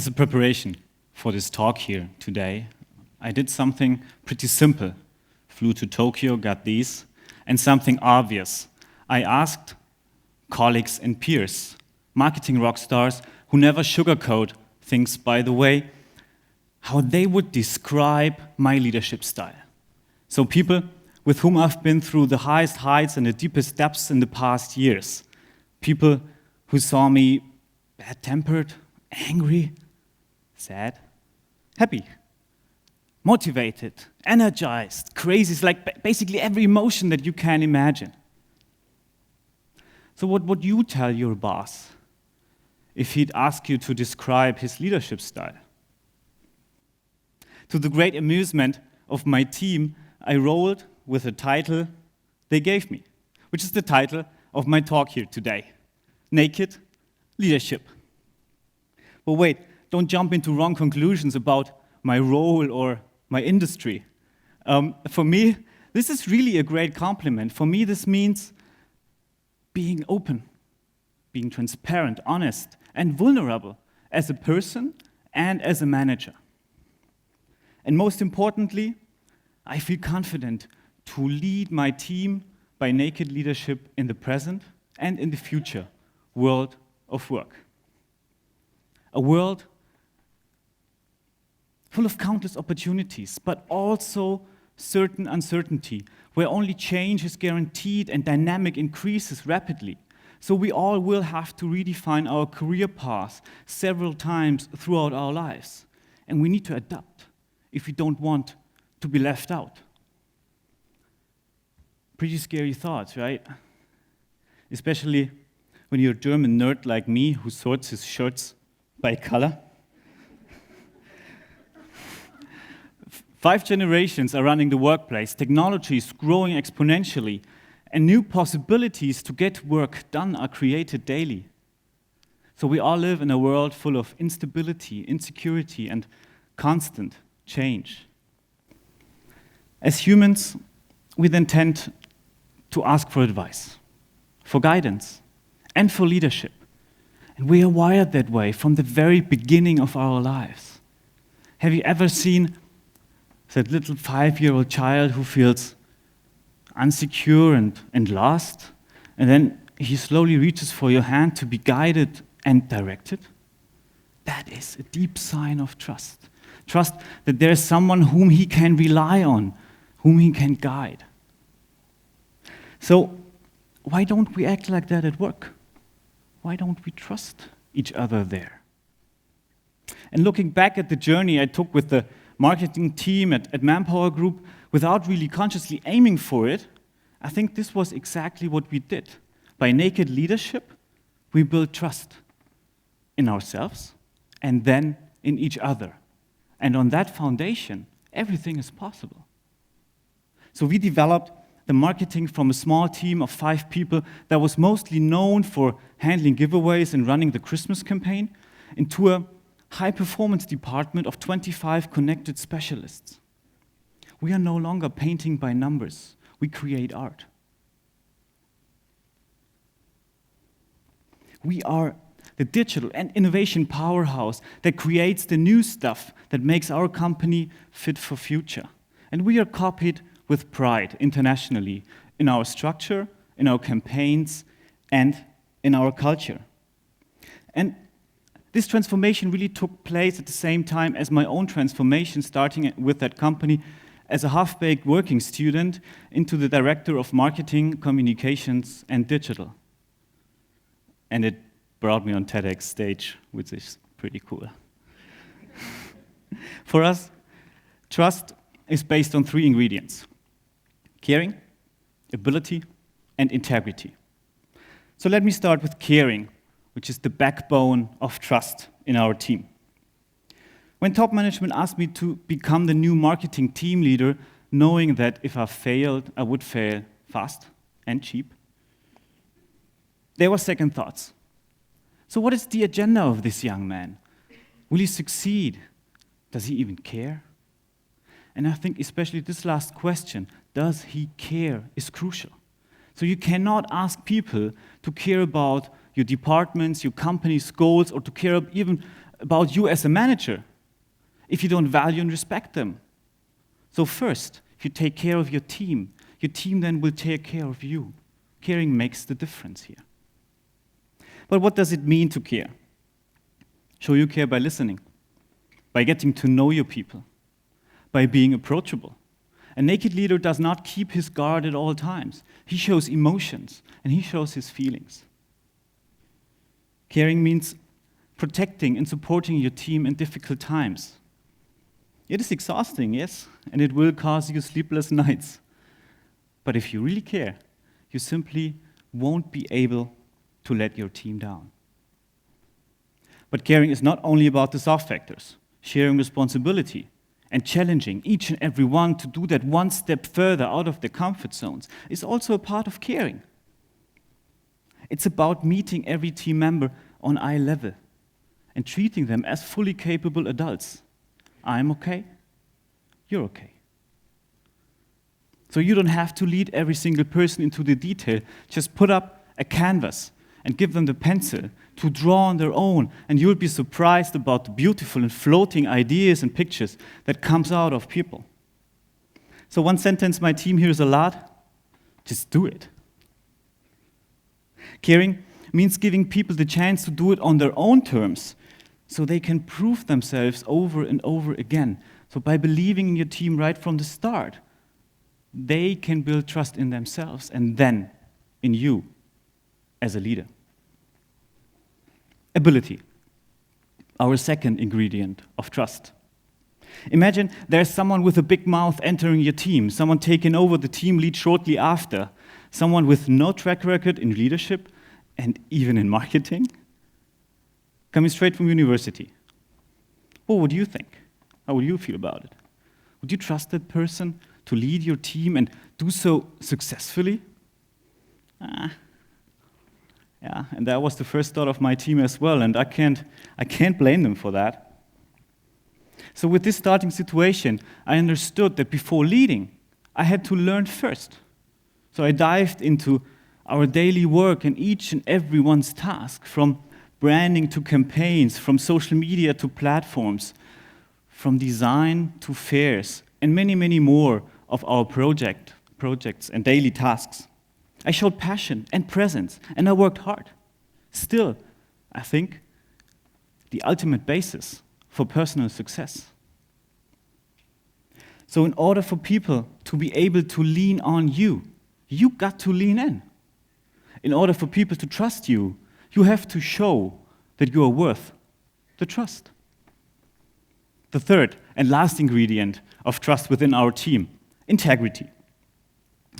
As a preparation for this talk here today, I did something pretty simple. Flew to Tokyo, got these, and something obvious. I asked colleagues and peers, marketing rock stars who never sugarcoat things, by the way, how they would describe my leadership style. So people with whom I've been through the highest heights and the deepest depths in the past years. People who saw me bad-tempered, angry, sad, happy, motivated, energized, crazy. It's like basically every emotion that you can imagine. So what would you tell your boss if he'd ask you to describe his leadership style? To the great amusement of my team, I rolled with the title they gave me, which is the title of my talk here today, Naked Leadership. But wait, don't jump into wrong conclusions about my role or my industry. For me, this is really a great compliment. For me, this means being open, being transparent, honest, and vulnerable as a person and as a manager. And most importantly, I feel confident to lead my team by naked leadership in the present and in the future world of work. A world full of countless opportunities, but also certain uncertainty, where only change is guaranteed and dynamic increases rapidly. So we all will have to redefine our career path several times throughout our lives. And we need to adapt if we don't want to be left out. Pretty scary thoughts, right? Especially when you're a German nerd like me who sorts his shirts by color. 5 generations are running the workplace, technology is growing exponentially, and new possibilities to get work done are created daily. So we all live in a world full of instability, insecurity, and constant change. As humans, we then tend to ask for advice, for guidance, and for leadership. And we are wired that way from the very beginning of our lives. Have you ever seen that little 5-year-old child who feels insecure and lost, and then he slowly reaches for your hand to be guided and directed? That is a deep sign of trust. Trust that there is someone whom he can rely on, whom he can guide. So why don't we act like that at work? Why don't we trust each other there? And looking back at the journey I took with the marketing team at ManpowerGroup, without really consciously aiming for it, I think this was exactly what we did. By naked leadership, we built trust in ourselves and then in each other. And on that foundation, everything is possible. So we developed the marketing from a small team of 5 people that was mostly known for handling giveaways and running the Christmas campaign into a high-performance department of 25 connected specialists. We are no longer painting by numbers. We create art. We are the digital and innovation powerhouse that creates the new stuff that makes our company fit for future. And we are copied with pride internationally in our structure, in our campaigns, and in our culture. And this transformation really took place at the same time as my own transformation, starting with that company as a half-baked working student into the director of marketing, communications, and digital. And it brought me on TEDx stage, which is pretty cool. For us, trust is based on 3 ingredients: caring, ability, and integrity. So let me start with caring, which is the backbone of trust in our team. When top management asked me to become the new marketing team leader, knowing that if I failed, I would fail fast and cheap, there were second thoughts. So what is the agenda of this young man? Will he succeed? Does he even care? And I think especially this last question, does he care, is crucial. So you cannot ask people to care about your departments, your company's goals, or to care even about you as a manager if you don't value and respect them. So first, if you take care of your team then will take care of you. Caring makes the difference here. But what does it mean to care? Show you care by listening, by getting to know your people, by being approachable. A naked leader does not keep his guard at all times. He shows emotions and he shows his feelings. Caring means protecting and supporting your team in difficult times. It is exhausting, yes, and it will cause you sleepless nights. But if you really care, you simply won't be able to let your team down. But caring is not only about the soft factors, sharing responsibility and challenging each and every one to do that one step further out of their comfort zones is also a part of caring. It's about meeting every team member on eye level and treating them as fully capable adults. I'm okay, you're okay. So you don't have to lead every single person into the detail. Just put up a canvas and give them the pencil to draw on their own, and you'll be surprised about the beautiful and floating ideas and pictures that comes out of people. So one sentence my team hears a lot: just do it. Caring means giving people the chance to do it on their own terms, so they can prove themselves over and over again. So by believing in your team right from the start, they can build trust in themselves and then in you as a leader. Ability, our second ingredient of trust. Imagine there's someone with a big mouth entering your team, someone taking over the team lead shortly after, someone with no track record in leadership and even in marketing, coming straight from university. What would you think? How would you feel about it? Would you trust that person to lead your team and do so successfully? Yeah, and that was the first thought of my team as well, and I can't blame them for that. So with this starting situation, I understood that before leading, I had to learn first. So I dived into our daily work and each and everyone's task, from branding to campaigns, from social media to platforms, from design to fairs, and many, many more of our projects and daily tasks. I showed passion and presence, and I worked hard. Still, I think, the ultimate basis for personal success. So in order for people to be able to lean on you, you got to lean in. In order for people to trust you, you have to show that you are worth the trust. The third and last ingredient of trust within our team: integrity.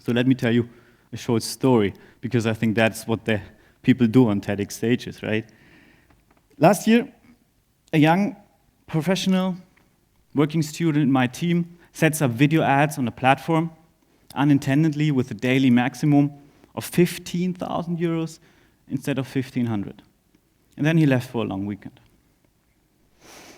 So let me tell you a short story, because I think that's what the people do on TEDx stages, right? Last year, a young professional working student in my team sets up video ads on a platform, unintendedly with a daily maximum of 15,000 euros instead of 1,500. And then he left for a long weekend.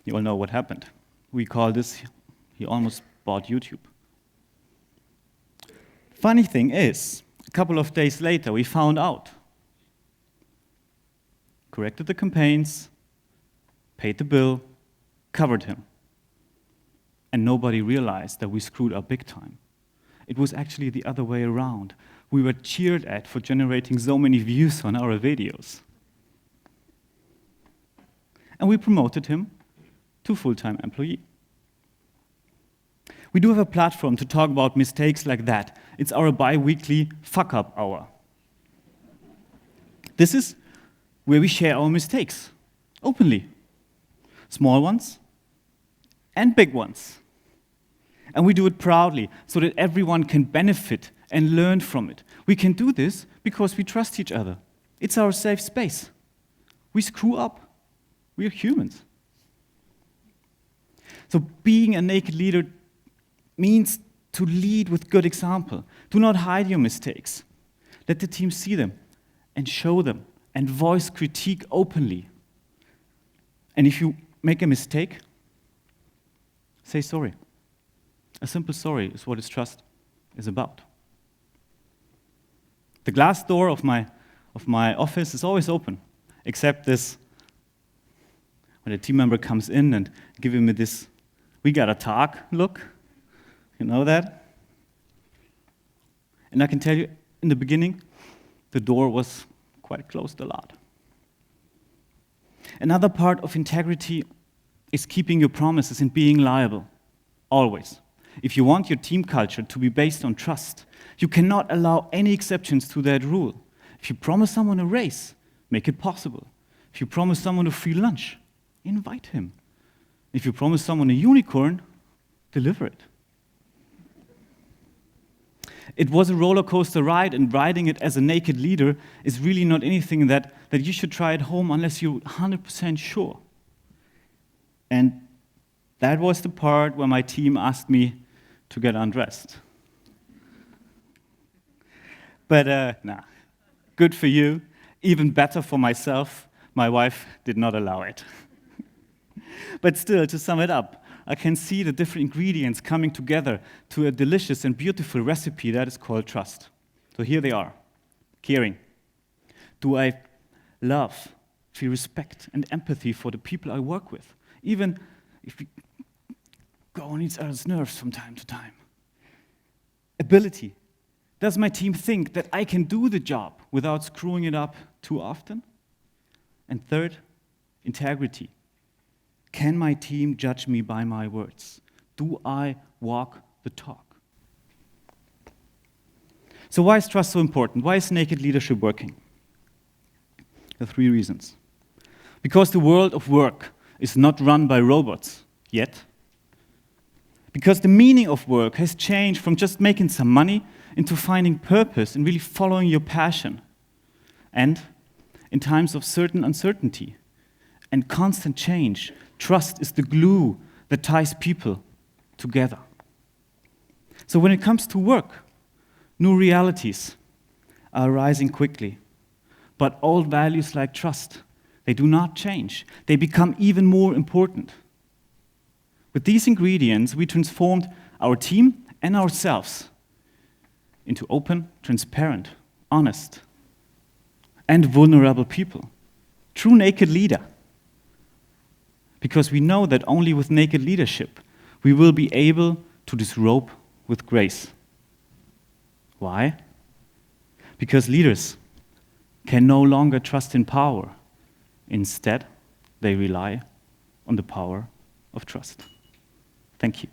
You all know what happened. We call this, he almost bought YouTube. Funny thing is, a couple of days later, we found out. Corrected the campaigns, paid the bill, covered him. And nobody realized that we screwed up big time. It was actually the other way around. We were cheered at for generating so many views on our videos. And we promoted him to full-time employee. We do have a platform to talk about mistakes like that. It's our bi-weekly fuck-up hour. This is where we share our mistakes, openly. Small ones and big ones. And we do it proudly, so that everyone can benefit and learn from it. We can do this because we trust each other. It's our safe space. We screw up. We are humans. So being a naked leader means to lead with good example. Do not hide your mistakes. Let the team see them and show them and voice critique openly. And if you make a mistake, say sorry. A simple sorry is what trust is about. The glass door of my office is always open, except this when a team member comes in and giving me this, we gotta talk look. You know that? And I can tell you, in the beginning, the door was quite closed a lot. Another part of integrity is keeping your promises and being liable, always. If you want your team culture to be based on trust, you cannot allow any exceptions to that rule. If you promise someone a raise, make it possible. If you promise someone a free lunch, invite him. If you promise someone a unicorn, deliver it. It was a roller coaster ride, and riding it as a naked leader is really not anything that you should try at home unless you're 100% sure. And that was the part where my team asked me to get undressed. But good for you. Even better for myself, my wife did not allow it. But still, to sum it up, I can see the different ingredients coming together to a delicious and beautiful recipe that is called trust. So here they are. Caring. Do I love, feel respect and empathy for the people I work with, even if we go on each other's nerves from time to time? Ability. Does my team think that I can do the job without screwing it up too often? And third, integrity. Can my team judge me by my words? Do I walk the talk? So why is trust so important? Why is naked leadership working? There are 3 reasons. Because the world of work is not run by robots yet. Because the meaning of work has changed from just making some money into finding purpose and really following your passion. And in times of certain uncertainty and constant change, trust is the glue that ties people together. So when it comes to work, new realities are arising quickly. But old values like trust, they do not change. They become even more important. With these ingredients, we transformed our team and ourselves into open, transparent, honest, and vulnerable people. True naked leader. Because we know that only with naked leadership, we will be able to disrobe with grace. Why? Because leaders can no longer trust in power. Instead, they rely on the power of trust. Thank you.